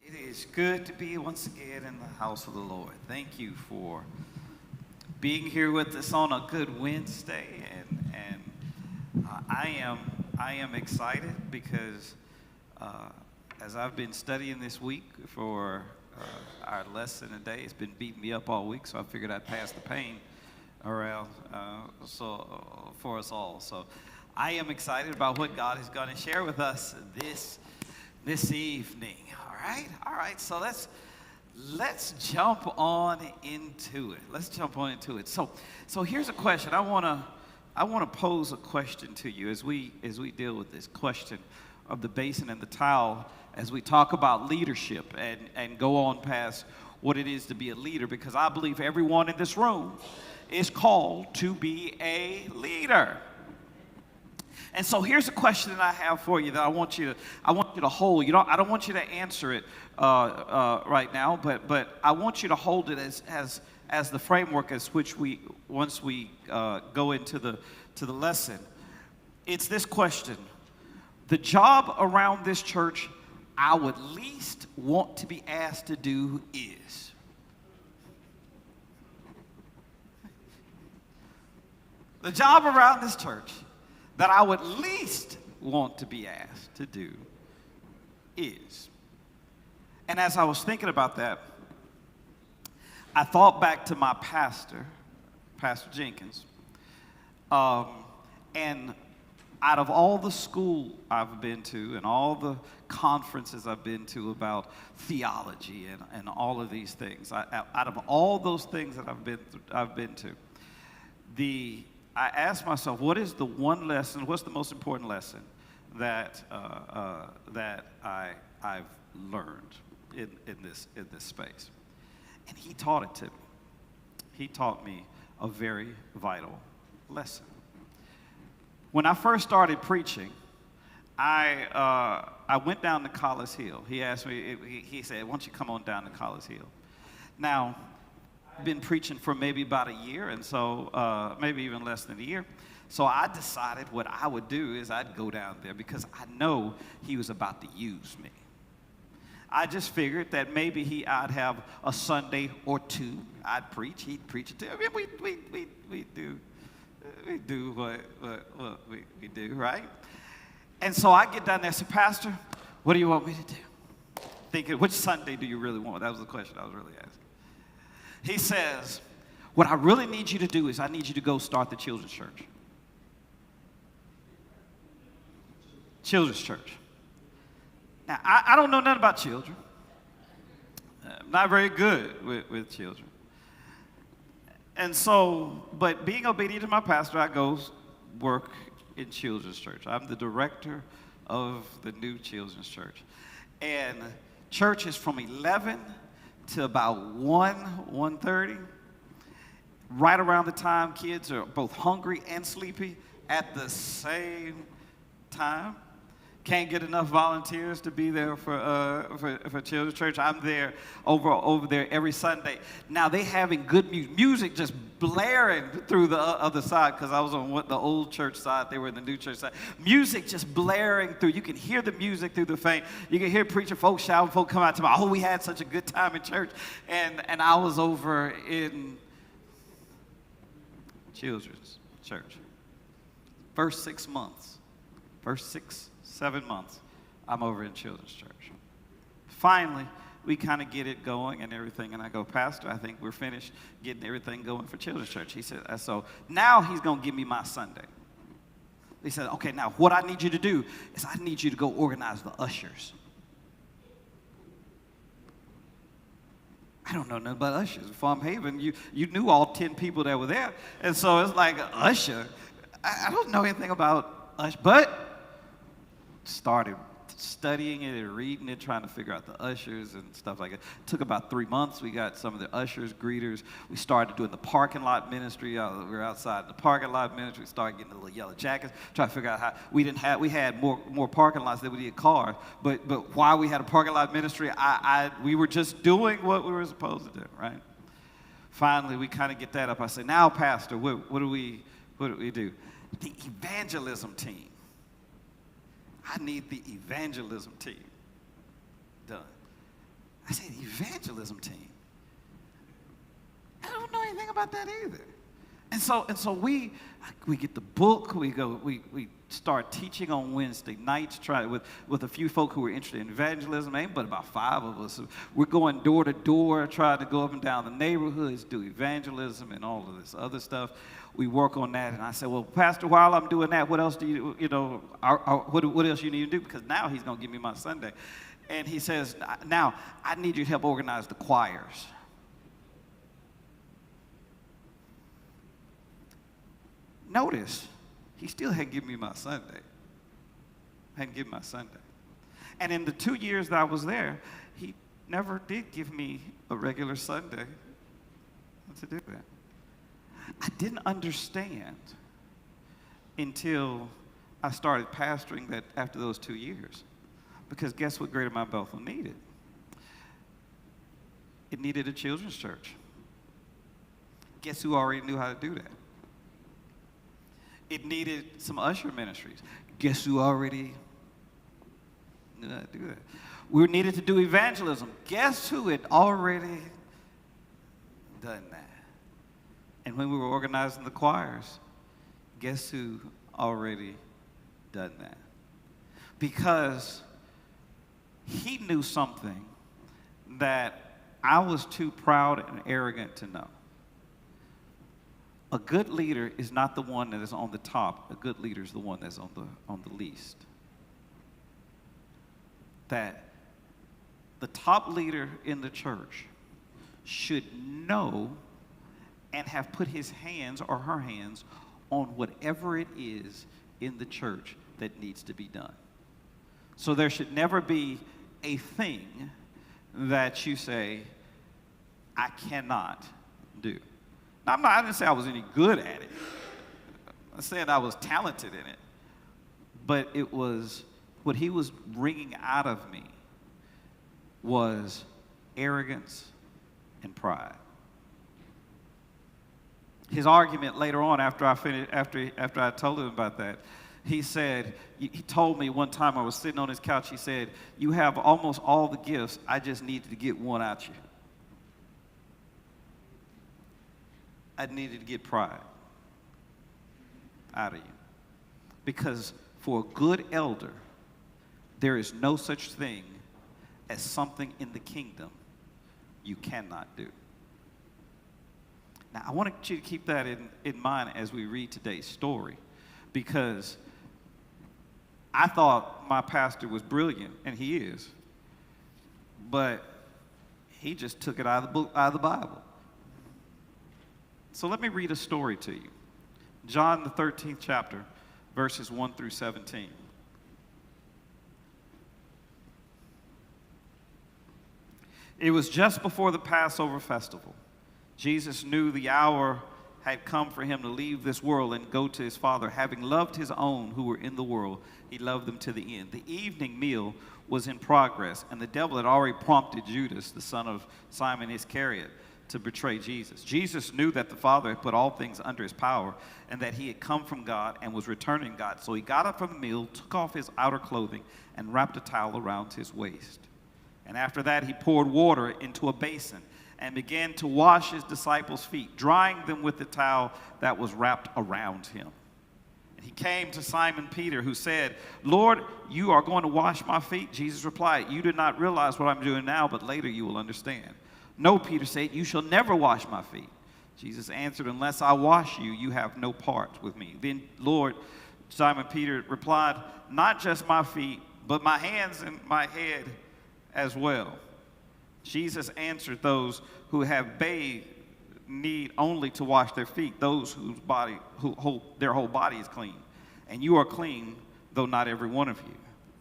It is good to be once again in the house of the Lord. Thank you for being here with us on a good Wednesday, and I am excited because as I've been studying this week for our lesson today, it's been beating me up all week, so I figured I'd pass the pain around for us all. So I am excited about what God is going to share with us this evening. All right. So let's jump on into it. So here's a question. I wanna pose a question to you as we deal with this question of the basin and the towel, as we talk about leadership and go on past what it is to be a leader, because I believe everyone in this room is called to be a leader. And so here's a question that I have for you that I want you to hold. I don't want you to answer it right now, but I want you to hold it as the framework as which once we go into the lesson. It's this question: the job around this church I would least want to be asked to do is. The job around this church that I would least want to be asked to do is. And as I was thinking about that, I thought back to my pastor, Pastor Jenkins. And out of all the school I've been to and all the conferences I've been to about theology and all of these things, out of all those things that I've been to, I asked myself, what is the one lesson, what's the most important lesson that I've learned in this space? And he taught it to me. He taught me a very vital lesson. When I first started preaching, I went down to College Hill. He asked me, he said, why don't you come on down to College Hill? Now, I've been preaching for maybe about a year, and so maybe even less than a year. So I decided what I would do is I'd go down there because I know he was about to use me. I just figured that maybe I'd have a Sunday or two. I'd preach. He'd preach it too. I mean, we do what we do, right? And so I get down there and say, Pastor, what do you want me to do? Thinking, which Sunday do you really want? That was the question I was really asking. He says, what I really need you to do is I need you to go start the children's church. Children's church. Now, I don't know nothing about children. I'm not very good with children. And so, but being obedient to my pastor, I go work in children's church. I'm the director of the new children's church. And church is from 11 to about 1:30, right around the time kids are both hungry and sleepy at the same time. Can't get enough volunteers to be there for children's church. I'm there over there every Sunday. Now they having good music just blaring through the other side, because I was on the old church side, they were in the new church side. Music just blaring through. You can hear the music through the fan. You can hear preacher folks shouting, folk come out to me, oh, we had such a good time in church. And I was over in children's church. First 6 months, 7 months, I'm over in children's church. Finally, we kind of get it going and everything, and I go, Pastor, I think we're finished getting everything going for children's church. He said, so now he's going to give me my Sunday. He said, okay, now what I need you to do is I need you to go organize the ushers. I don't know nothing about ushers. Farm Haven, you knew all 10 people that were there, and so it's like, usher, I don't know anything about ushers, but started studying it and reading it, trying to figure out the ushers and stuff like that. It took about 3 months. We got some of the ushers, greeters. We started doing the parking lot ministry. We were outside the parking lot ministry. We started getting the little yellow jackets, trying to figure out how we had more parking lots than we did cars. But while we had a parking lot ministry, we were just doing what we were supposed to do, right? Finally, we kind of get that up. I said, now, Pastor, what do we do? The evangelism team. I need the evangelism team done. I said, evangelism team? I don't know anything about that either. And so we get the book, we start teaching on Wednesday nights, with a few folk who were interested in evangelism, ain't but about 5 of us. We're going door to door, trying to go up and down the neighborhoods, do evangelism and all of this other stuff. We work on that, and I said, well, Pastor, while I'm doing that, what else do what else you need to do? Because now he's going to give me my Sunday. And he says, now I need you to help organize the choirs. Notice, he still hadn't given me my Sunday. And in the 2 years that I was there, he never did give me a regular Sunday to do that. I didn't understand until I started pastoring that after those 2 years. Because guess what Greater Mount Bethel needed? It needed a children's church. Guess who already knew how to do that? It needed some usher ministries. Guess who already knew how to do that? We needed to do evangelism. Guess who had already done that? And when we were organizing the choirs, guess who already done that? Because he knew something that I was too proud and arrogant to know. A good leader is not the one that is on the top. A good leader is the one that's on the least. That the top leader in the church should know and have put his hands or her hands on whatever it is in the church that needs to be done. So there should never be a thing that you say, I cannot do. Now, I didn't say I was any good at it. I said I was talented in it. But it was, what he was wringing out of me was arrogance and pride. His argument later on, after I told him about that, he said, he told me one time I was sitting on his couch, he said, you have almost all the gifts, I just needed to get one out you. I needed to get pride out of you. Because for a good elder, there is no such thing as something in the kingdom you cannot do. Now, I want you to keep that in mind as we read today's story, because I thought my pastor was brilliant, and he is, but he just took it out of the Bible. So let me read a story to you. John, the 13th chapter, verses 1 through 17. It was just before the Passover festival. Jesus knew the hour had come for him to leave this world and go to his Father. Having loved his own who were in the world, he loved them to the end. The evening meal was in progress, and the devil had already prompted Judas, the son of Simon Iscariot, to betray Jesus. Jesus knew that the Father had put all things under his power and that he had come from God and was returning God. So he got up from the meal, took off his outer clothing, and wrapped a towel around his waist. And after that, he poured water into a basin and began to wash his disciples' feet, drying them with the towel that was wrapped around him. And he came to Simon Peter, who said, Lord, you are going to wash my feet? Jesus replied, you do not realize what I'm doing now, but later you will understand. No, Peter said, you shall never wash my feet. Jesus answered, unless I wash you, you have no part with me. Then Lord, Simon Peter replied, not just my feet, but my hands and my head as well. Jesus answered, those who have bathed need only to wash their feet, those their whole body is clean. And you are clean, though not every one of you.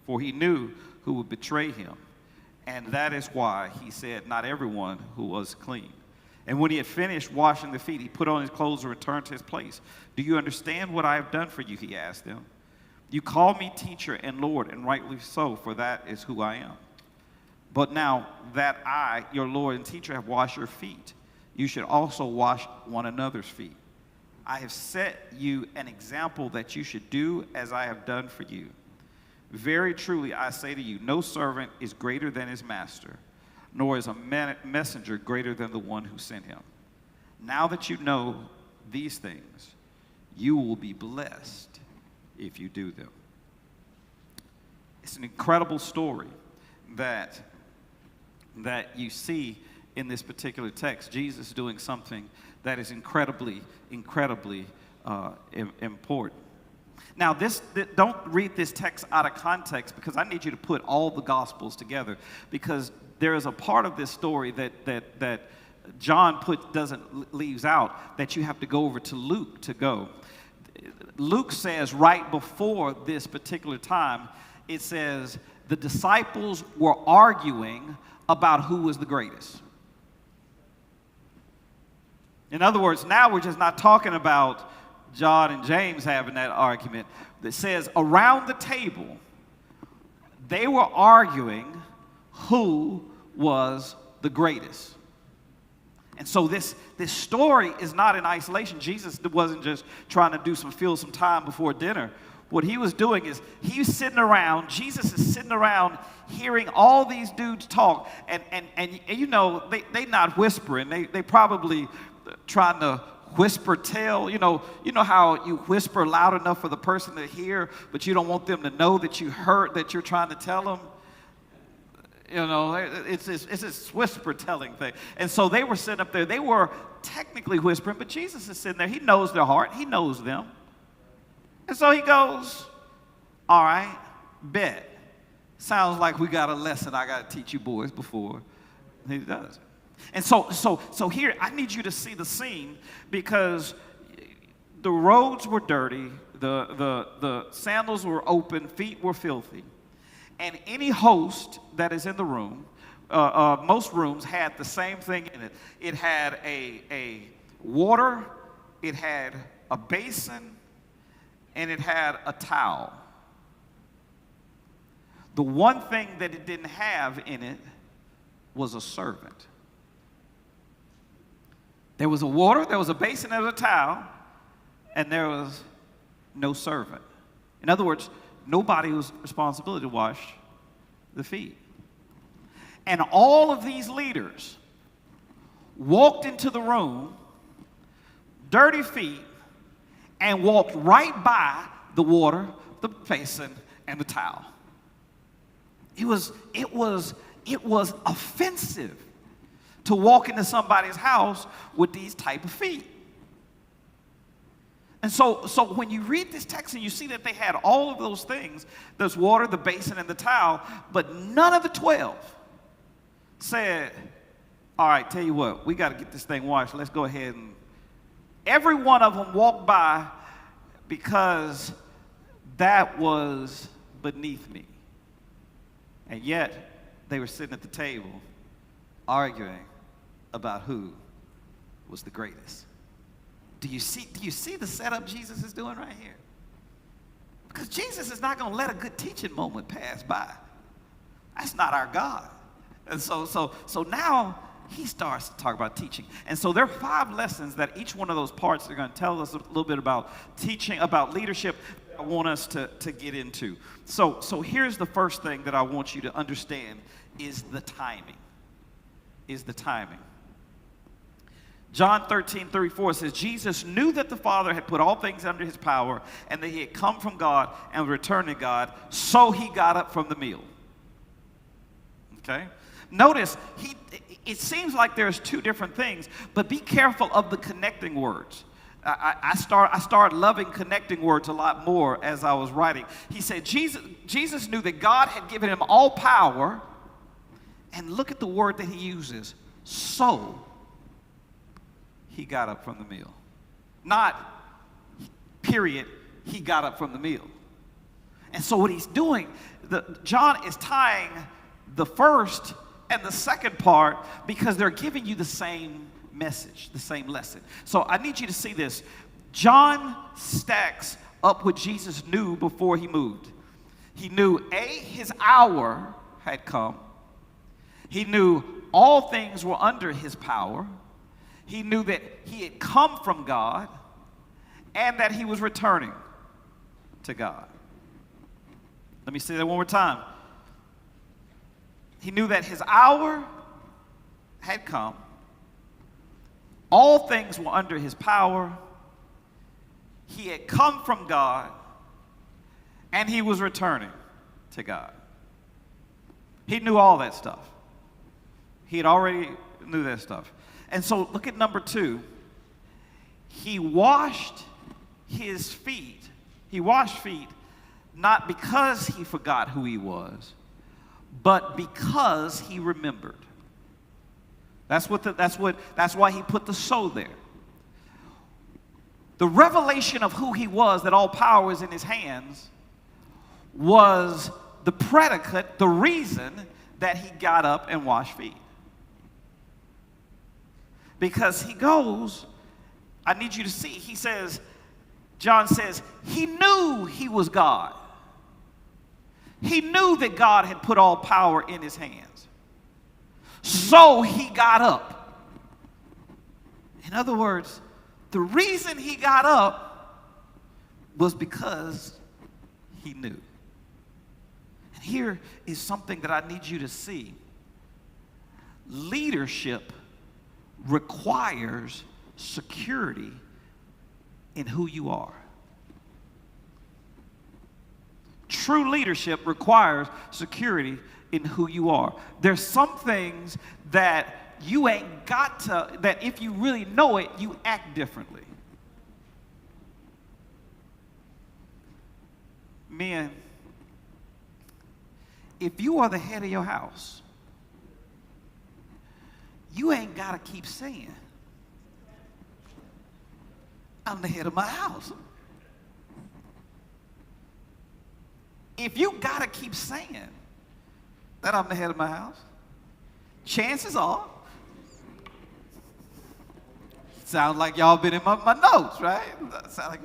For he knew who would betray him. And that is why he said, not everyone who was clean. And when he had finished washing the feet, he put on his clothes and returned to his place. Do you understand what I have done for you? He asked them. You call me teacher and Lord, and rightly so, for that is who I am. But now that I, your Lord and teacher, have washed your feet, you should also wash one another's feet. I have set you an example that you should do as I have done for you. Very truly, I say to you, no servant is greater than his master, nor is a messenger greater than the one who sent him. Now that you know these things, you will be blessed if you do them. It's an incredible story that you see in this particular text. Jesus doing something that is incredibly important. Now, don't read this text out of context, because I need you to put all the Gospels together, because there is a part of this story that John leaves out, that you have to go over to Luke to go. Luke says right before this particular time, it says the disciples were arguing about who was the greatest. In other words, now we're just not talking about John and James having that argument. That says around the table, they were arguing who was the greatest. And so this story is not in isolation. Jesus wasn't just trying to fill some time before dinner. What he was doing is Jesus is sitting around hearing all these dudes talk. And you know, they not whispering. They probably trying to whisper tell. You know how you whisper loud enough for the person to hear, but you don't want them to know that you heard, that you're trying to tell them. You know, it's this whisper telling thing. And so they were sitting up there. They were technically whispering, but Jesus is sitting there. He knows their heart. He knows them. And so he goes, all right, bet. Sounds like we got a lesson I got to teach you boys before. He does. And so here, I need you to see the scene, because the roads were dirty, the sandals were open, feet were filthy. And any host that is in the room, most rooms had the same thing in it. It had a water, it had a basin, and it had a towel. The one thing that it didn't have in it was a servant. There was a water, there was a basin, there was a towel, and there was no servant. In other words, nobody was responsible to wash the feet. And all of these leaders walked into the room, dirty feet, and walked right by the water, the basin, and the towel. It was offensive to walk into somebody's house with these type of feet. And so when you read this text and you see that they had all of those things, there's water, the basin, and the towel, but none of the 12 said, all right, tell you what, we got to get this thing washed. Let's go ahead. And every one of them walked by, because that was beneath me. And yet they were sitting at the table arguing about who was the greatest. Do you see the setup Jesus is doing right here? Because Jesus is not going to let a good teaching moment pass by. That's not our God. And so now he starts to talk about teaching. And so there are 5 lessons that each one of those parts are going to tell us a little bit about teaching, about leadership, I want us to get into. So here's the first thing that I want you to understand is the timing. John 13:34 says, Jesus knew that the Father had put all things under his power, and that he had come from God and returned to God, so he got up from the meal. Okay? Notice, it seems like there's 2 different things, but be careful of the connecting words. I started loving connecting words a lot more as I was writing. He said Jesus knew that God had given him all power, and look at the word that he uses, so he got up from the meal. Not, period, he got up from the meal. And so what he's doing, John is tying the first and the second part, because they're giving you the same message, the same lesson. So I need you to see this. John stacks up what Jesus knew before he moved. He knew, his hour had come. He knew all things were under his power. He knew that he had come from God, and that he was returning to God. Let me say that one more time. He knew that his hour had come. All things were under his power. He had come from God, and he was returning to God. He knew all that stuff. He had already knew that stuff. And so look at number 2. He washed his feet. He washed feet not because he forgot who he was, but because he remembered. That's why he put the so there. The revelation of who he was, that all power is in his hands, was the predicate, the reason that he got up and washed feet. Because he goes, I need you to see, he says, John says, he knew he was God. He knew that God had put all power in his hands. So he got up. In other words, the reason he got up was because he knew. And here is something that I need you to see. Leadership requires security in who you are. True leadership requires security in who you are. There's some things that you ain't got to, that if you really know it, you act differently. Men, if you are the head of your house, you ain't got to keep saying, I'm the head of my house. If you got to keep saying that I'm the head of my house, chances are, sounds like y'all been in my notes, right? Sound like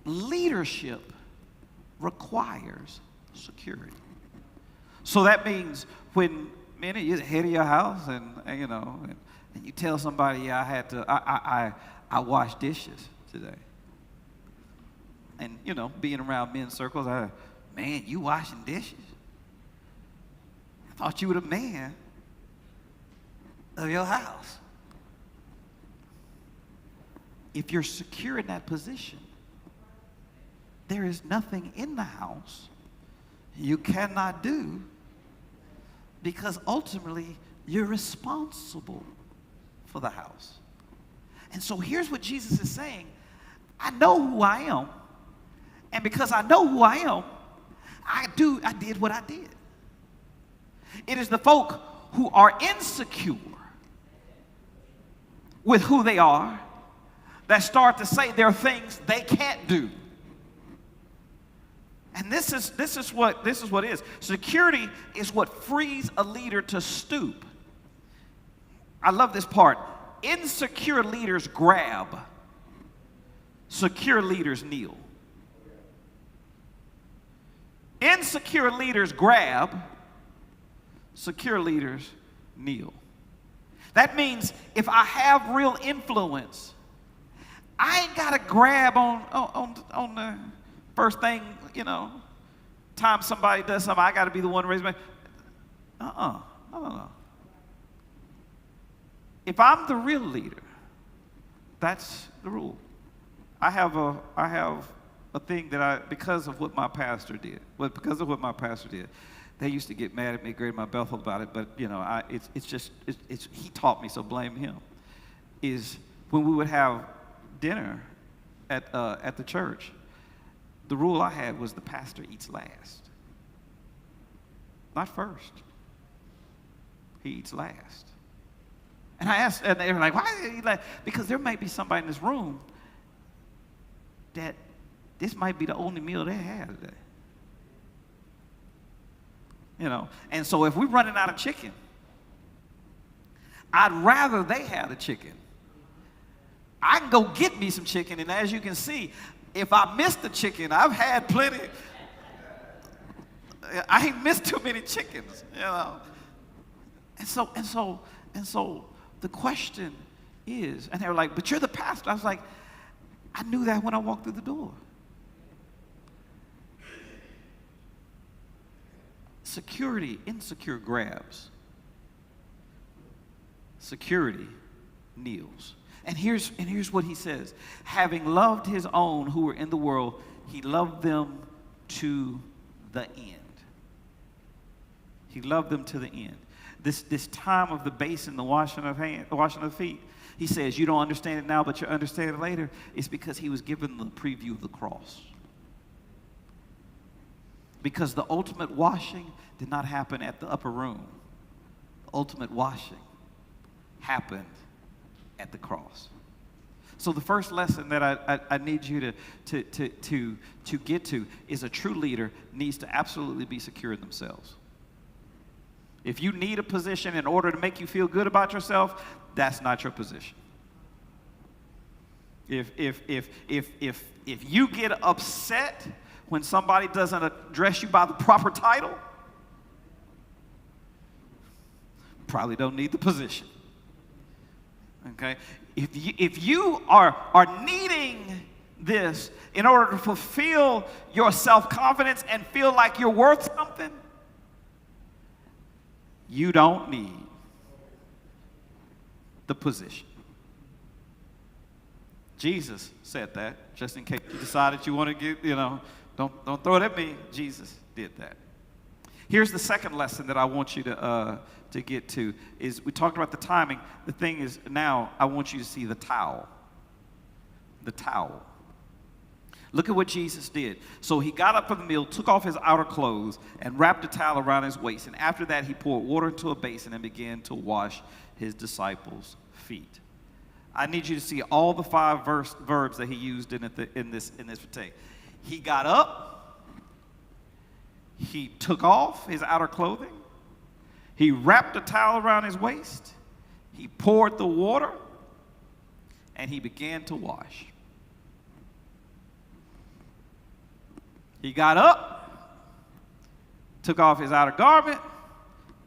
leadership requires security. So that means when you're the head of your house, and you know, and you tell somebody, yeah, I washed dishes today. And you know, being around men's circles, man, you washing dishes? I thought you were the man of your house. If you're secure in that position, there is nothing in the house you cannot do, because ultimately you're responsible for the house. And so here's what Jesus is saying. I know who I am, and because I know who I am, I did what I did. It is the folk who are insecure with who they are that start to say there are things they can't do. And this is what it is. Security is what frees a leader to stoop. I love this part. Insecure leaders grab. Secure leaders kneel. Insecure leaders grab. Secure leaders kneel. That means if I have real influence, I ain't got to grab on the first thing, you know, time somebody does something, I got to be the one to raise my. No. If I'm the real leader, that's the rule. I have a thing that because of what my pastor did. Well, because of what my pastor did, they used to get mad at me, Greg and my Bethel, about it. But you know, it's he taught me, so blame him. Is when we would have dinner at the church, the rule I had was the pastor eats last, not first. He eats last. And I asked, and they were like, why did he eat last? Because there might be somebody in this room that this might be the only meal they had today. You know, and so if we're running out of chicken, I'd rather they have the chicken. I can go get me some chicken, and as you can see, if I miss the chicken, I've had plenty. I ain't missed too many chickens, you know. And so the question is, and they were like, but you're the pastor. I was like, I knew that when I walked through the door. Security, insecure grabs. Security kneels. And here's what he says. Having loved his own who were in the world, he loved them to the end. He loved them to the end. This time of the basin, the washing of feet, he says, you don't understand it now, but you'll understand it later. It's because he was given the preview of the cross. Because the ultimate washing did not happen at the upper room. The ultimate washing happened at the cross. So the first lesson that I need you to get to is a true leader needs to absolutely be secure in themselves. If you need a position in order to make you feel good about yourself, that's not your position. If you get upset when somebody doesn't address you by the proper title, probably don't need the position. Okay? If you are needing this in order to fulfill your self-confidence and feel like you're worth something, you don't need the position. Jesus said that, just in case you decided you want to get, don't throw it at me. Jesus did that. Here's the second lesson that I want you to get to, is we talked about the timing. The thing is, now I want you to see the towel. The towel. Look at what Jesus did. So he got up from the meal, took off his outer clothes, and wrapped a towel around his waist. And after that, he poured water into a basin and began to wash his disciples' feet. I need you to see all the 5 verbs that he used in this particular. He got up. He took off his outer clothing. He wrapped a towel around his waist. He poured the water, and he began to wash. He got up, took off his outer garment,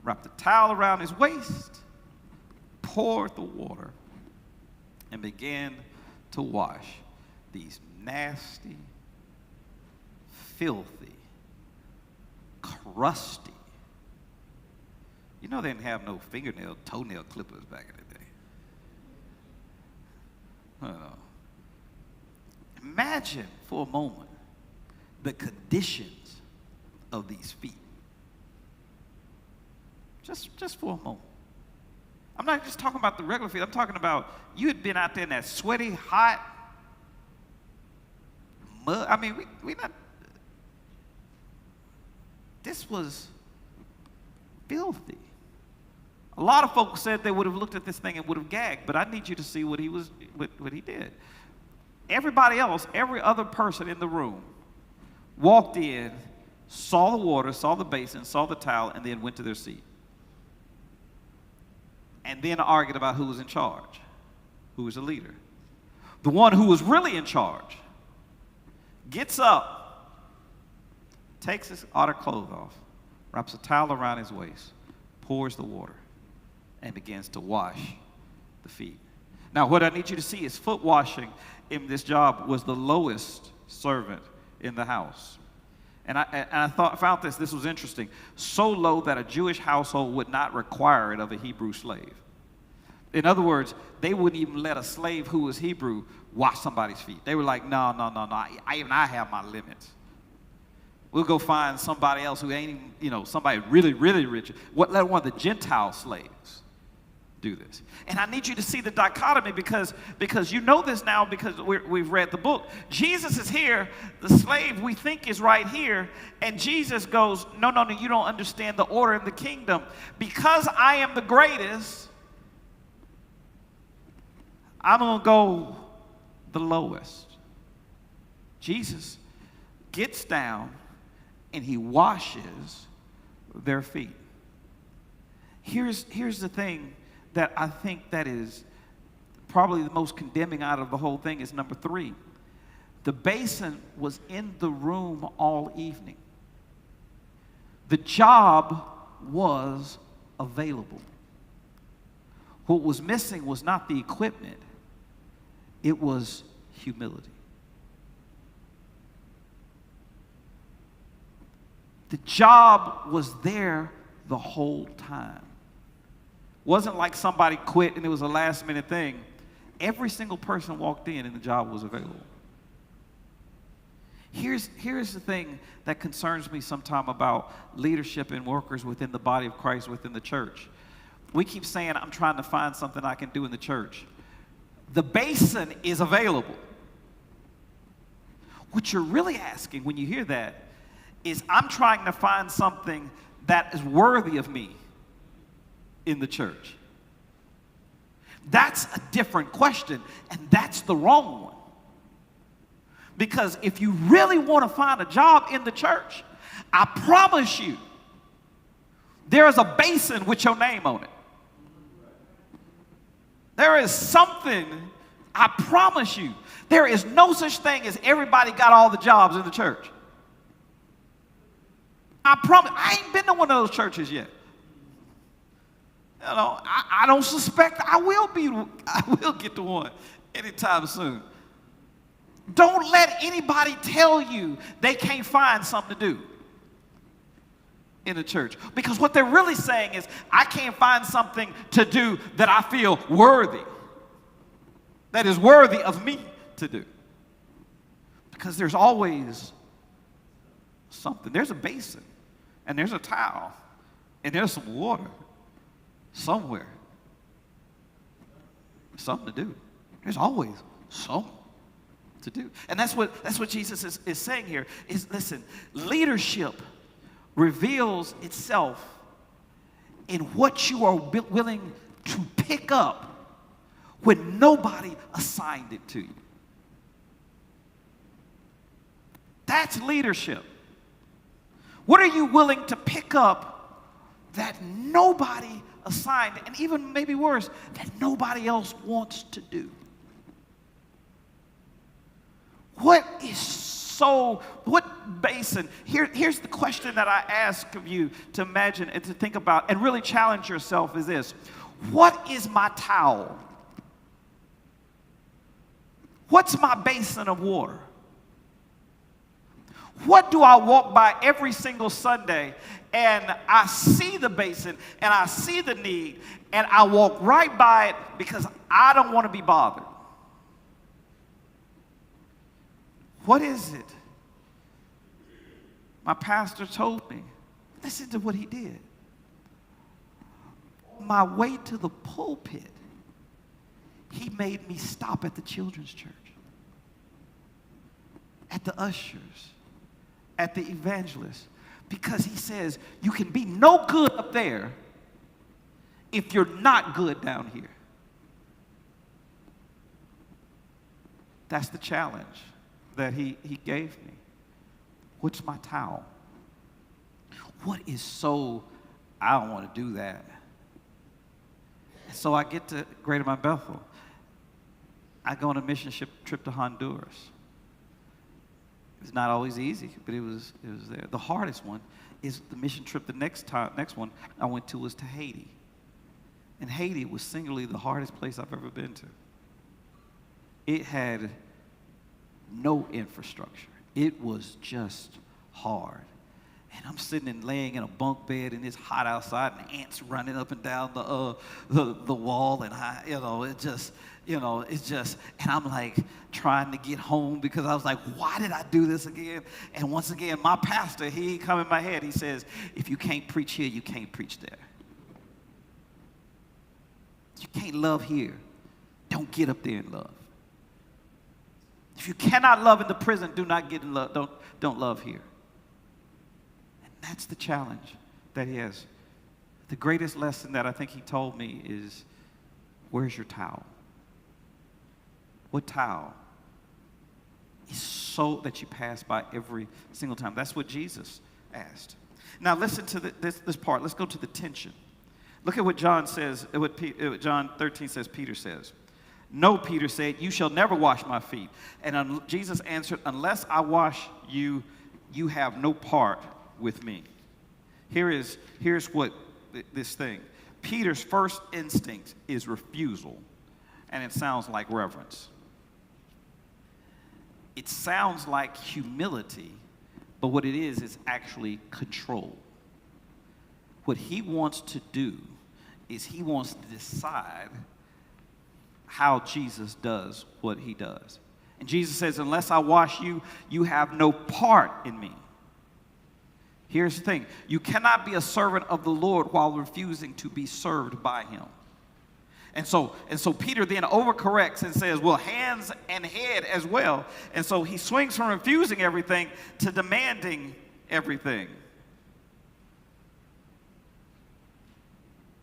wrapped a towel around his waist, poured the water, and began to wash these nasty, filthy, crusty. You know they didn't have no toenail clippers back in the day. Imagine for a moment the conditions of these feet. Just for a moment. I'm not just talking about the regular feet. I'm talking about you had been out there in that sweaty, hot mud. I mean, we not. This was filthy. A lot of folks said they would have looked at this thing and would have gagged, but I need you to see what he did. Everybody else, every other person in the room, walked in, saw the water, saw the basin, saw the towel, and then went to their seat. And then argued about who was in charge, who was the leader. The one who was really in charge gets up, takes his outer clothes off, wraps a towel around his waist, pours the water, and begins to wash the feet. Now, what I need you to see is foot washing in this job was the lowest servant in the house. And I found this was interesting. So low that a Jewish household would not require it of a Hebrew slave. In other words, they wouldn't even let a slave who was Hebrew wash somebody's feet. They were like, no. I have my limits. We'll go find somebody else who ain't even, somebody really, really rich. Let one of the Gentile slaves do this. And I need you to see the dichotomy because you know this now because we've read the book. Jesus is here. The slave we think is right here. And Jesus goes, no, you don't understand the order in the kingdom. Because I am the greatest, I'm going to go the lowest. Jesus gets down and he washes their feet. Here's the thing that I think that is probably the most condemning out of the whole thing is number 3. The basin was in the room all evening. The job was available. What was missing was not the equipment, it was humility. The job was there the whole time. Wasn't like somebody quit and it was a last minute thing. Every single person walked in and the job was available. Here's the thing that concerns me sometimes about leadership and workers within the body of Christ, within the church. We keep saying, I'm trying to find something I can do in the church. The Basin is available. What you're really asking when you hear that is, I'm trying to find something that is worthy of me in the church. That's a different question, and that's the wrong one. Because if you really want to find a job in the church, I promise you, there is a basin with your name on it. There is something, I promise you, there is no such thing as everybody got all the jobs in the church. I promise, I ain't been to one of those churches yet. You know, I don't suspect I will get to one anytime soon. Don't let anybody tell you they can't find something to do in the church. Because what they're really saying is, I can't find something to do that I feel worthy, that is worthy of me to do. Because there's always something. There's a basin, and there's a towel, and there's some water somewhere. Something to do. There's always something to do. And that's what Jesus is saying here, is, listen, leadership reveals itself in what you are willing to pick up when nobody assigned it to you. That's leadership. What are you willing to pick up that nobody assigned, and even maybe worse, that nobody else wants to do? What basin? Here's the question that I ask of you to imagine and to think about and really challenge yourself is this. What is my towel? What's my basin of water? What do I walk by every single Sunday and I see the basin and I see the need and I walk right by it because I don't want to be bothered? What is it? My pastor told me, listen to what he did. On my way to the pulpit, he made me stop at the children's church, at the ushers, at the evangelists, because he says you can be no good up there if you're not good down here. That's the challenge that he gave me. What's my towel? What is so, I don't want to do that. And so I get to Greater Mount Bethel. I go on a mission trip to Honduras. It's not always easy, but it was there. The hardest one is the mission trip. The next one I went to was to Haiti. And Haiti was singularly the hardest place I've ever been to. It had no infrastructure. It was just hard. And I'm sitting and laying in a bunk bed, and it's hot outside, and ants running up and down the wall, and it's just, and I'm like trying to get home because I was like, why did I do this again? And once again, my pastor, he come in my head, he says, if you can't preach here, you can't preach there. You can't love here. Don't get up there and love. If you cannot love in the prison, do not get in love. Don't love here. And that's the challenge that he has. The greatest lesson that I think he told me is, where's your towel? What towel is so that you pass by every single time? That's what Jesus asked. Now listen to this part. Let's go to the tension. Look at what John says, what John 13 says, Peter says. No, Peter said, you shall never wash my feet. And Jesus answered, unless I wash you, you have no part with me. Here's what this thing. Peter's first instinct is refusal, and it sounds like reverence. It sounds like humility, But what it is actually control. What he wants to do is he wants to decide how Jesus does what he does. And Jesus says, unless I wash you, you have no part in me. Here's the thing. You cannot be a servant of the Lord while refusing to be served by him. And so Peter then overcorrects and says, well, hands and head as well. And so he swings from refusing everything to demanding everything.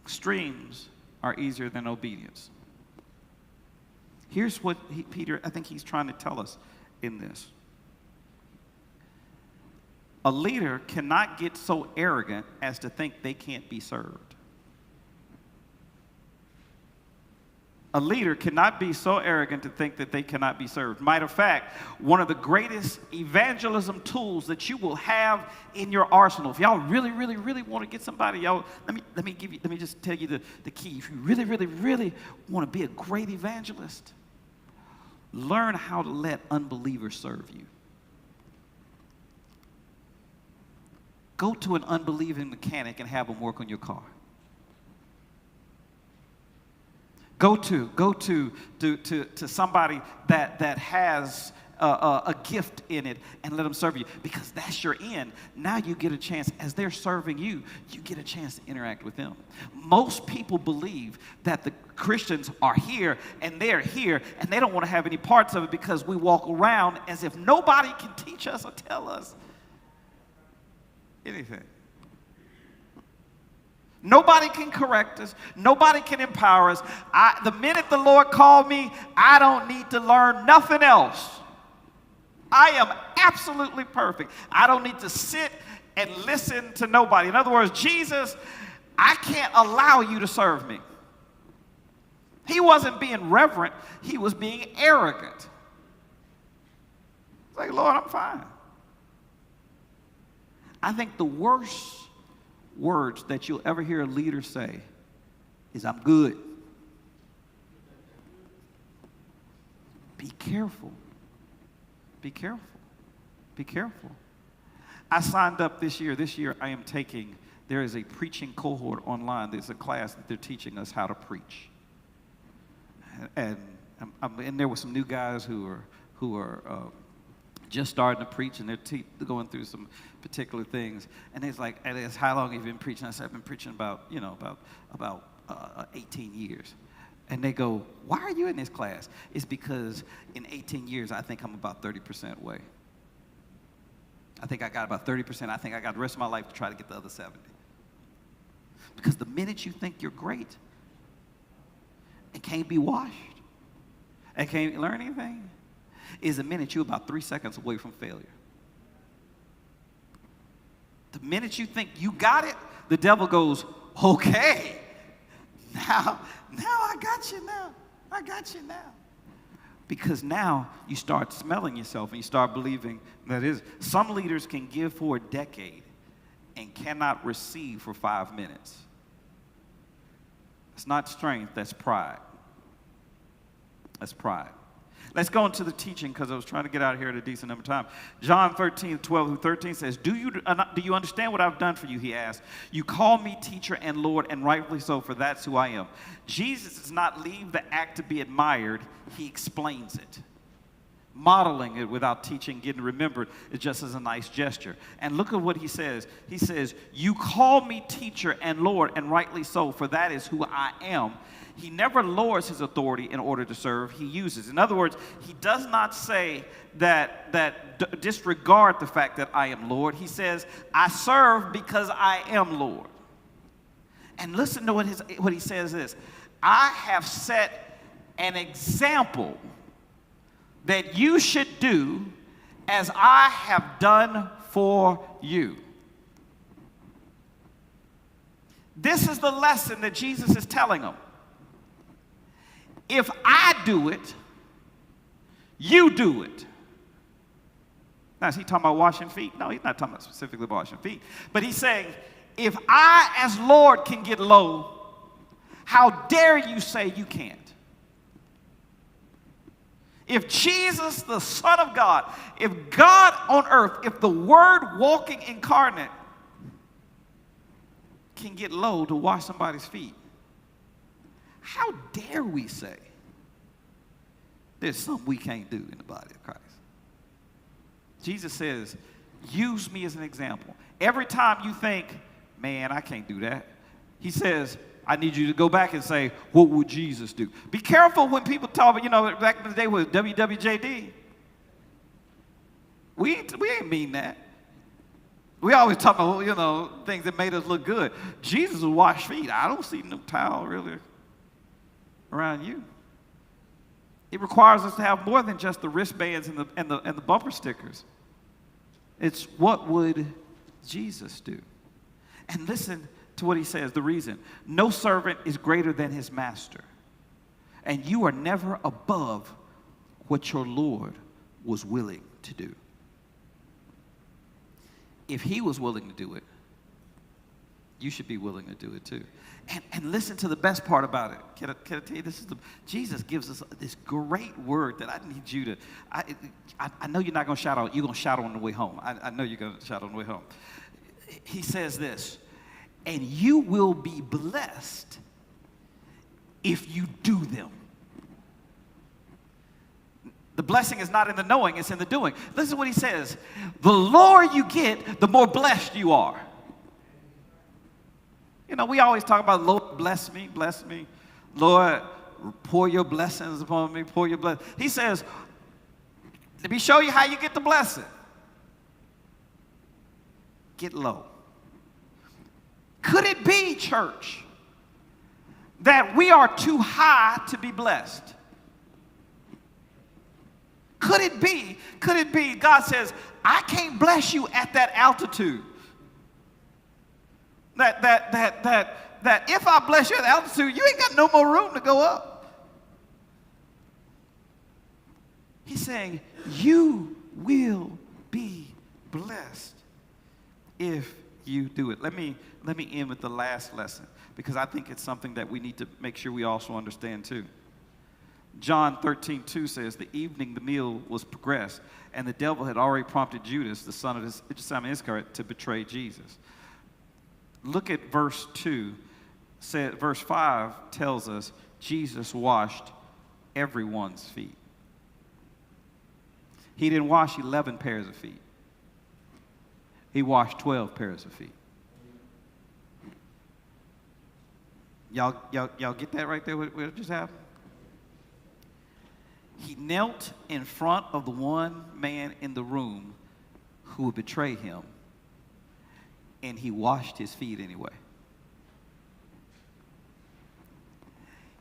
Extremes are easier than obedience. Here's what Peter, I think he's trying to tell us in this. A leader cannot get so arrogant as to think they can't be served. A leader cannot be so arrogant to think that they cannot be served. Matter of fact, one of the greatest evangelism tools that you will have in your arsenal, if y'all really, really, really want to get somebody, y'all, let me just tell you the key. If you really, really, really want to be a great evangelist, learn how to let unbelievers serve you. Go to an unbelieving mechanic and have them work on your car. Go to somebody that has a gift in it and let them serve you, because that's your end. Now you get a chance, as they're serving you, you get a chance to interact with them. Most people believe that the Christians are here and they're here and they don't want to have any parts of it, because we walk around as if nobody can teach us or tell us anything. Nobody can correct us. Nobody can empower us. The minute the Lord called me, I don't need to learn nothing else. I am absolutely perfect. I don't need to sit and listen to nobody. In other words, Jesus, I can't allow you to serve me. He wasn't being reverent. He was being arrogant. It's like, Lord, I'm fine. I think the worst words that you'll ever hear a leader say is, I'm good. Be careful. Be careful. Be careful. I signed up this year. This year I am taking, there is a preaching cohort online. There's a class that they're teaching us how to preach. And I'm in there with some new guys who are just starting to preach, and they're going through some particular things. And it's like, how long have you been preaching? I said, I've been preaching about 18 years. And they go, why are you in this class? It's because in 18 years, I think I'm about 30% away. I think I got about 30%. I think I got the rest of my life to try to get the other 70. Because the minute you think you're great and can't be washed and can't learn anything, is the minute you're about 3 seconds away from failure. The minute you think you got it, the devil goes, okay, now I got you now. I got you now. Because now you start smelling yourself and you start believing that is. Some leaders can give for a decade and cannot receive for 5 minutes. It's not strength, that's pride. That's pride. Let's go into the teaching, because I was trying to get out of here at a decent number of time. John 13:12-13 says, do you understand what I've done for you, he asked. You call me teacher and Lord, and rightfully so, for that's who I am. Jesus does not leave the act to be admired. He explains it. Modeling it without teaching, getting remembered, is just as a nice gesture. And look at what he says. He says, you call me teacher and Lord, and rightly so, for that is who I am. He never lowers his authority in order to serve. He uses. In other words, he does not say that disregard the fact that I am Lord. He says, I serve because I am Lord. And listen to what he says is, I have set an example that you should do as I have done for you. This is the lesson that Jesus is telling them. If I do it, you do it. Now, is he talking about washing feet? No, he's not talking about specifically washing feet. But he's saying, if I, as Lord, can get low, how dare you say you can't? If Jesus, the Son of God, if God on earth, if the Word walking incarnate can get low to wash somebody's feet, how dare we say there's something we can't do in the body of Christ? Jesus says, use me as an example. Every time you think, man, I can't do that, he says, I need you to go back and say, what would Jesus do? Be careful when people talk about, you know, back in the day with WWJD. We ain't mean that. We always talk about, you know, things that made us look good. Jesus would wash feet. I don't see no towel really around you. It requires us to have more than just the wristbands and the bumper stickers. It's what would Jesus do? And listen to what he says, the reason. No servant is greater than his master. And you are never above what your Lord was willing to do. If he was willing to do it, you should be willing to do it too. And listen to the best part about it. Can I tell you, Jesus gives us this great word that I need you to, I know you're not going to shout out. You're going to shout on the way home. I know you're going to shout on the way home. He says this, and you will be blessed if you do them. The blessing is not in the knowing, it's in the doing. Listen to what he says. The lower you get, the more blessed you are. You know, we always talk about, Lord, bless me, bless me. Lord, pour your blessings upon me, pour your blessings. He says, let me show you how you get the blessing. Get low. Could it be, church, that we are too high to be blessed? Could it be, God says, I can't bless you at that altitude. That if I bless you at altitude, you ain't got no more room to go up. He's saying, you will be blessed if you do it. Let me end with the last lesson, because I think it's something that we need to make sure we also understand too. John 13:2 says, the evening the meal was progressed, and the devil had already prompted Judas, the son of Simon Iscariot, to betray Jesus. Look at verse 2. Verse 5 tells us Jesus washed everyone's feet. He didn't wash 11 pairs of feet. He washed 12 pairs of feet. Y'all get that right there, what just happened? He knelt in front of the one man in the room who would betray him, and he washed his feet anyway.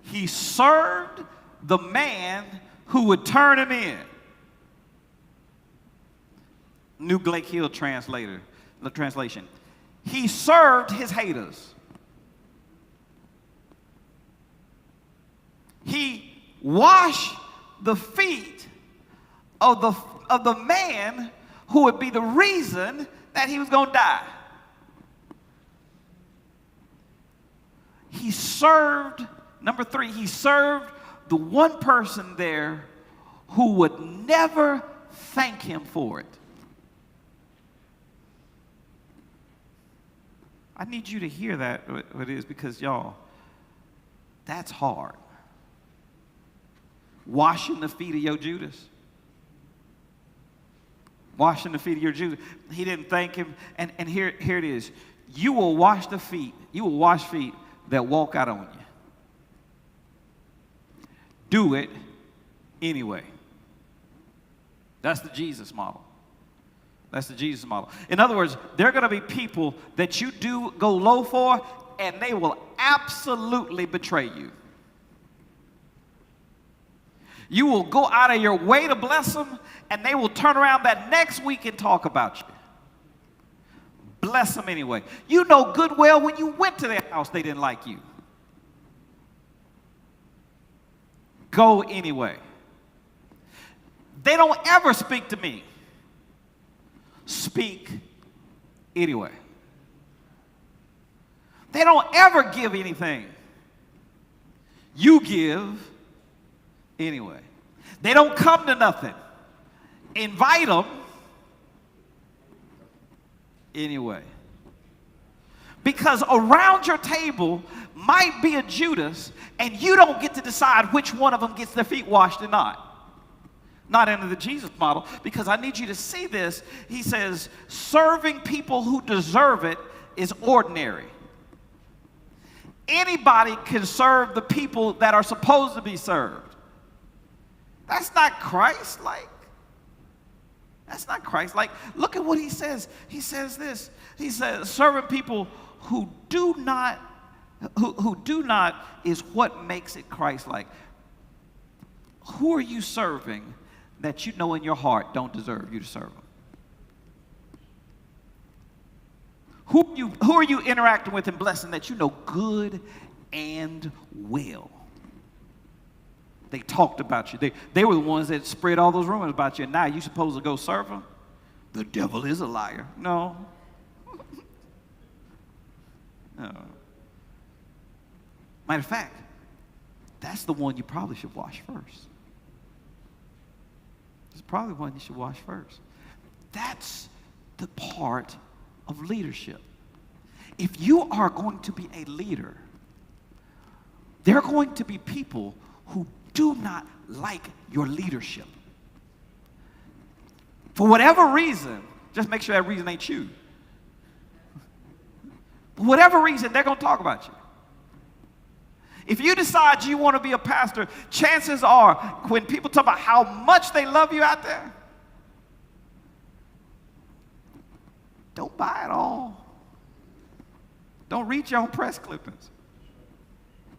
He served the man who would turn him in. New Blake Hill translation. He served his haters. He washed the feet of the man who would be the reason that he was going to die. He served, number 3, he served the one person there who would never thank him for it. I need you to hear that, what it is, because y'all, that's hard. Washing the feet of your Judas. Washing the feet of your Judas. He didn't thank him. And here it is. You will wash the feet. You will wash feet that walk out on you. Do it anyway. That's the Jesus model. That's the Jesus model. In other words, there are going to be people that you do go low for, and they will absolutely betray you. You will go out of your way to bless them, and they will turn around that next week and talk about you. Bless them anyway. You know good well when you went to their house, they didn't like you. Go anyway. They don't ever speak to me. Speak anyway. They don't ever give anything. You give anyway. They don't come to nothing. Invite them anyway. Because around your table might be a Judas, and you don't get to decide which one of them gets their feet washed or not. Not under the Jesus model, because I need you to see this. He says, serving people who deserve it is ordinary. Anybody can serve the people that are supposed to be served. That's not Christ-like. That's not Christ-like. Look at what he says. He says this. He says, serving people who do not is what makes it Christ-like. Who are you serving that you know in your heart don't deserve you to serve them? Who are you interacting with and blessing that you know good and well? They talked about you. They were the ones that spread all those rumors about you, and now you're supposed to go serve them? The devil is a liar. No. No. Matter of fact, that's the one you probably should wash first. It's probably one you should wash first. That's the part of leadership. If you are going to be a leader, there are going to be people who do not like your leadership. For whatever reason, just make sure that reason ain't you. For whatever reason, they're going to talk about you. If you decide you want to be a pastor, chances are when people talk about how much they love you out there, don't buy it all. Don't read your own press clippings.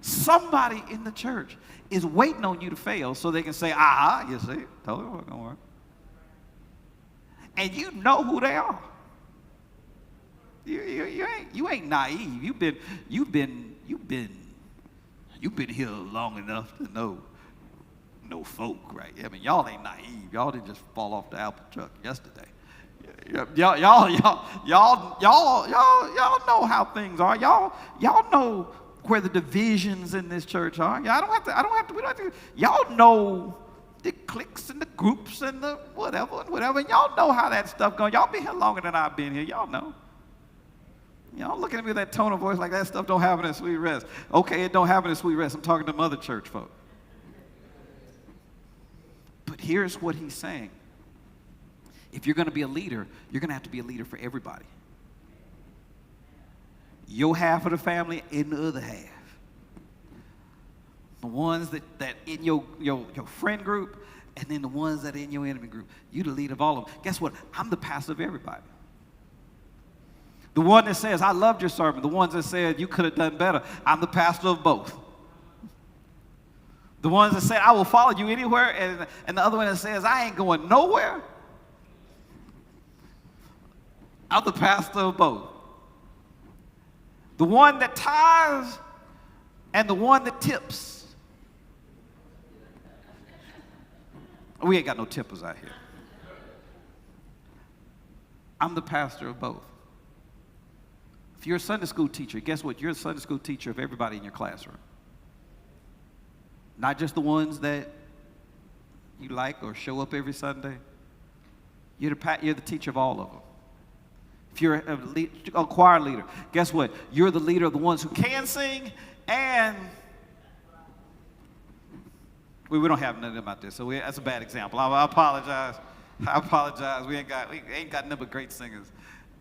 Somebody in the church is waiting on you to fail so they can say, you see, told you it wasn't going to work. And you know who they are. You ain't naive. You've been here long enough to know folk, right? I mean, y'all ain't naive. Y'all didn't just fall off the apple truck yesterday. Y'all know how things are. Y'all know where the divisions in this church are. We don't have to. Y'all know the cliques and the groups and the whatever. And y'all know how that stuff goes. Y'all been here longer than I've been here. Y'all know. Y'all looking at me with that tone of voice like that stuff don't happen in Sweet Rest. Okay, it don't happen in Sweet Rest. I'm talking to them other church folk. But here's what he's saying. If you're going to be a leader, you're going to have to be a leader for everybody. Your half of the family and the other half. The ones that in your friend group, and then the ones that are in your enemy group. You're the leader of all of them. Guess what? I'm the pastor of everybody. The one that says, I loved your sermon. The ones that said, you could have done better. I'm the pastor of both. The ones that said, I will follow you anywhere. And the other one that says, I ain't going nowhere. I'm the pastor of both. The one that tithes and the one that tips. We ain't got no tippers out here. I'm the pastor of both. If you're a Sunday school teacher, guess what? You're a Sunday school teacher of everybody in your classroom. Not just the ones that you like or show up every Sunday. You're the teacher of all of them. If you're a choir leader, guess what? You're the leader of the ones who can sing and... We don't have nothing about this, so that's a bad example. I apologize. We ain't got nothing but great singers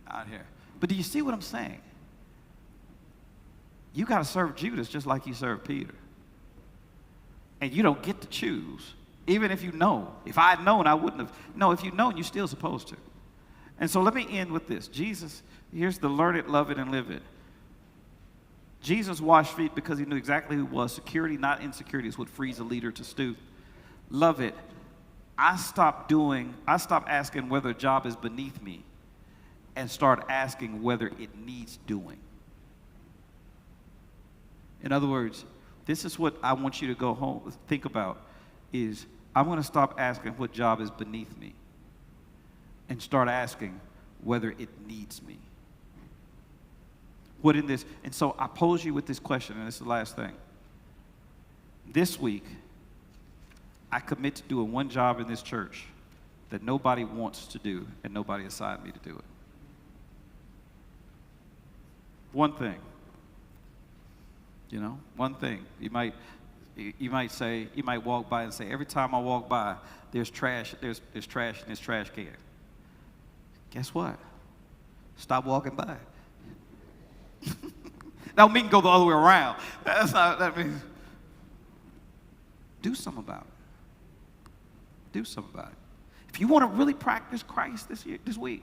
out here. But do you see what I'm saying? You got to serve Judas just like you served Peter. And you don't get to choose, even if you know. If I had known, I wouldn't have. No, if you'd known, you're still supposed to. And so let me end with this. Jesus, here's the learn it, love it, and live it. Jesus washed feet because he knew exactly who he was. Security, not insecurity, is what frees a leader to stoop. Love it. I stopped asking whether a job is beneath me and start asking whether it needs doing. In other words, this is what I want you to go home, think about, is I'm going to stop asking what job is beneath me and start asking whether it needs me. What in this, and so I pose you with this question, and this is the last thing. This week, I commit to doing one job in this church that nobody wants to do and nobody assigned me to do it. One thing. You know, one thing. You might walk by and say, every time I walk by, there's trash in this trash can. Guess what? Stop walking by. That mean go the other way around. That means do something about it. Do something about it. If you want to really practice Christ this week,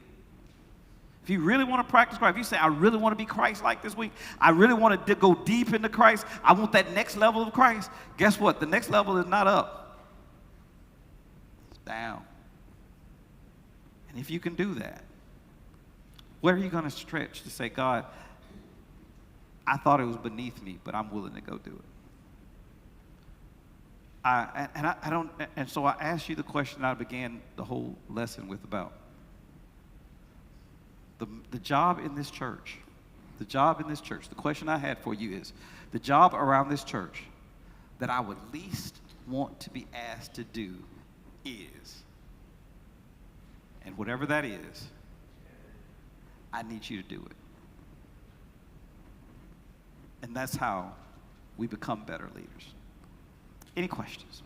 if you really want to practice Christ, if you say, I really want to be Christ-like this week, I really want to go deep into Christ, I want that next level of Christ, guess what? The next level is not up. It's down. And if you can do that, where are you going to stretch to say, God, I thought it was beneath me, but I'm willing to go do it. And so I asked you the question I began the whole lesson with about the job in this church. The job in this church. The question I had for you is, the job around this church that I would least want to be asked to do is, and whatever that is, I need you to do it. And that's how we become better leaders. Any questions?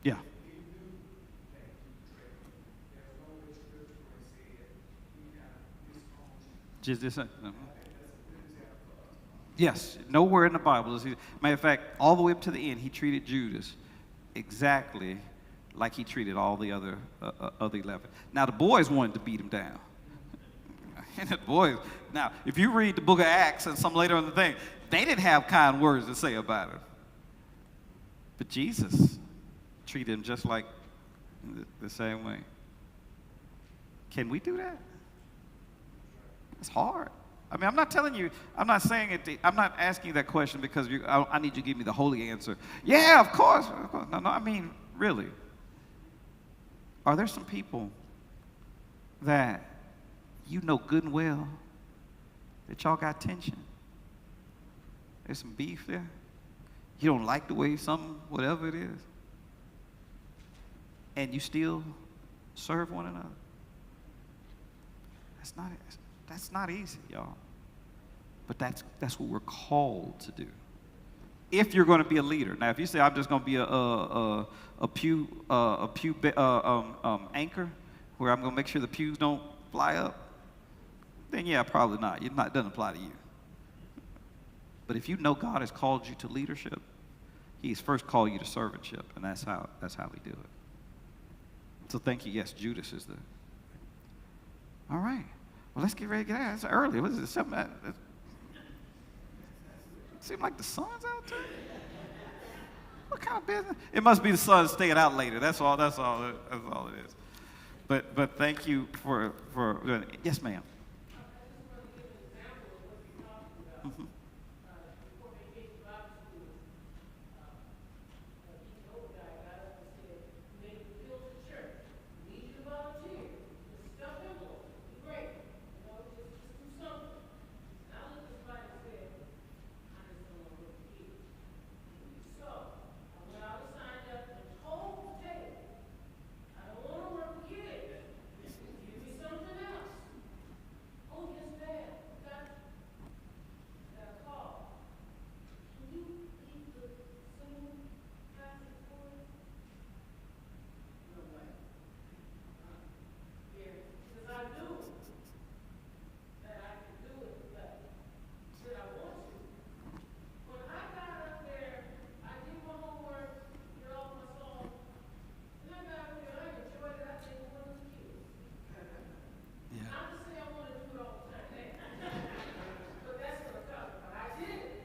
Yeah. Just this. Yes, nowhere in the Bible is he. Matter of fact, all the way up to the end, he treated Judas exactly like he treated all the other 11. Now the boys wanted to beat him down. And the boys. Now, if you read the book of Acts and some later on the thing, they didn't have kind words to say about him. But Jesus treated him just like the same way. Can we do that? It's hard. I mean, I'm not telling you, I'm not saying it, I'm not asking you that question because I need you to give me the holy answer. Yeah, of course. No, I mean, really. Are there some people that you know good and well that y'all got tension? There's some beef there. You don't like the way something, whatever it is. And you still serve one another. That's not easy, y'all. But that's what we're called to do. If you're going to be a leader. Now, if you say I'm just going to be a pew anchor, where I'm going to make sure the pews don't fly up, then yeah, probably not. It doesn't apply to you. But if you know God has called you to leadership, He's first called you to servantship, and that's how we do it. So thank you. Yes, Judas is the. All right. Well, let's get ready to get out. It's early. What is it? Something. It seems like the sun's out there. What kind of business? It must be the sun staying out later. That's all it is. But thank you for doing it. Yes, ma'am. Mm-hmm.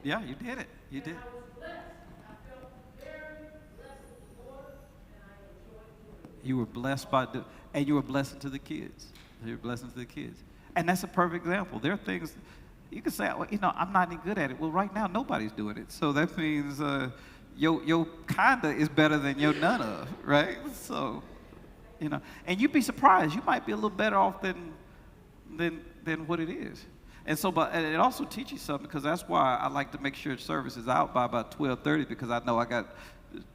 Yeah, you did it. You did. I was blessed. I felt very blessed with the Lord, and I enjoyed doing it. You were blessed and you were blessing to the kids. You were blessing to the kids. And that's a perfect example. There are things, you can say, well, I'm not any good at it. Well, right now, nobody's doing it. So that means your kinda is better than your none of, right? So You know, and you'd be surprised. You might be a little better off than what it is. And so, but and it also teaches something, because that's why I like to make sure service is out by about 12:30, because I know I got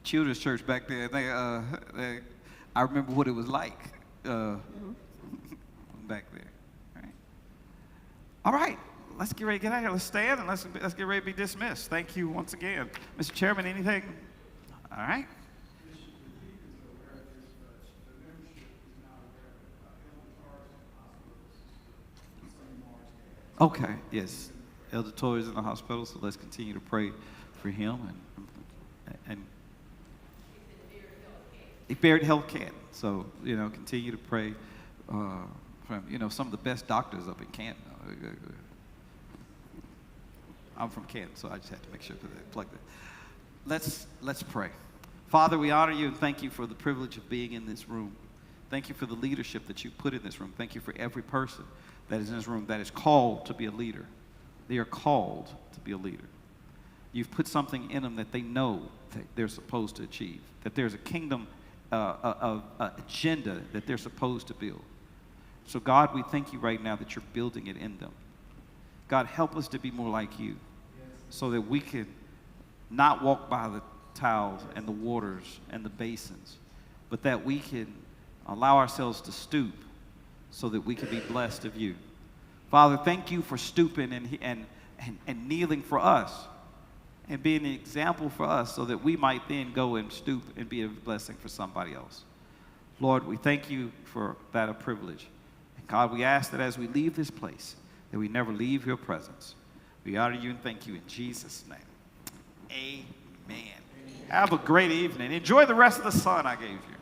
children's church back there. I remember what it was like back there. Right. All right, let's get ready to get out of here. Let's stand and let's get ready to be dismissed. Thank you once again, Mr. Chairman. Anything? All right. Okay, yes. Elder Torrey is in the hospital, so let's continue to pray for him. And he buried health Canton, so, you know, continue to pray from, you know, some of the best doctors up in Canton. I'm from Canton, so I just had to make sure to plug that. Let's pray. Father, we honor you and thank you for the privilege of being in this room. Thank you for the leadership that you put in this room. Thank you for every person that is in this room that is called to be a leader. They are called to be a leader. You've put something in them that they know that they're supposed to achieve, that there's a kingdom agenda that they're supposed to build. So God, we thank you right now that you're building it in them. God, help us to be more like you, so that we can not walk by the towels and the waters and the basins, but that we can allow ourselves to stoop so that we can be blessed of you. Father, thank you for stooping and kneeling for us and being an example for us, so that we might then go and stoop and be a blessing for somebody else. Lord, we thank you for that privilege. And God, we ask that as we leave this place, that we never leave your presence. We honor you and thank you in Jesus' name. Amen. Have a great evening. Enjoy the rest of the sun I gave you.